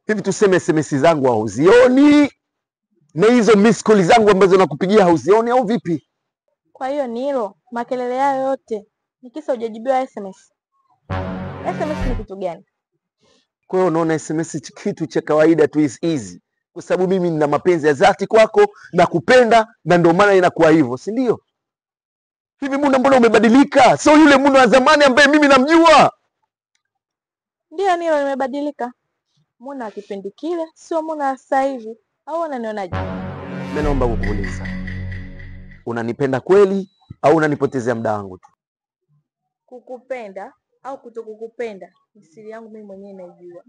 Hivi tuseme SMS zangu hauzioni na hizo miss call zangu ambazo nakupigia hauzioni au vipi? Kwa hiyo ni hilo, makelele yayo yote ni kisa hujajibiwa SMS. SMS ni kitu gani? Kwa hiyo unaona SMS kitu cha kawaida tu, is easy. Kwa sababu mimi nina mapenzi ya dhati kwako na kupenda, na ndio maana inakuwa hivyo, si ndio? Hivi Muna, mbona umebadilika? Sio yule Muna wa zamani ambaye mimi namjua. Ndio nilo nimebadilika. Muna wa kipindi kile sio Muna wa sasa hivi. Au unanionaje? Mimi naomba kukuuliza, unanipenda kweli au unanipotezea muda wangu tu? Kukupenda au kutokukupenda ni siri yangu mimi mwenyewe naijua.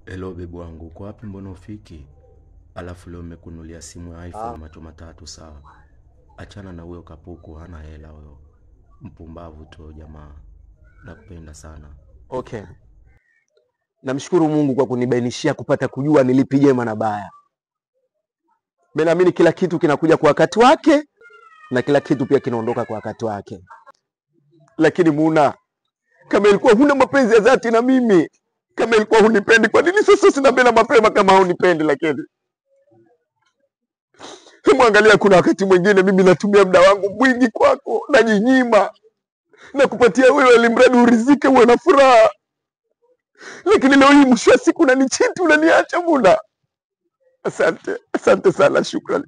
Hello bebu wangu, uko wapi mbona ufiki? Alafu leo nimekunulia simu ya iPhone macho matatu sawa. Achana na huyo kapuku, hana hela huyo. Mpumbavu tu jamaa. Nakupenda sana. Okay. Namshukuru Mungu kwa kunibainishia kupata kujua nilipi jema na baya. Mimi naamini kila kitu kinakuja kwa wakati wake na kila kitu pia kinaondoka kwa wakati wake. Lakini Muna, kama ilikuwa huna mapenzi ya dhati na mimi, kama ilikuwa hunipendi, kwa nini sasa usiniambia mapema kama hunipendi? Lakini muangalia, kuna wakati mwingine mimi natumia muda wangu mwingi kwako, najinyima na kupatia wewe ili mradi urizike uwe na furaha. Lakini leo hii mwisho wa siku unanichiti, unaniacha Muna. Asante sana, shukrani.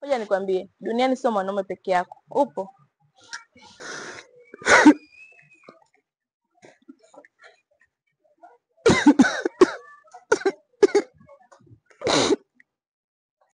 Ngoja nikwambie, duniani sio mwanaume peke yako. Upo.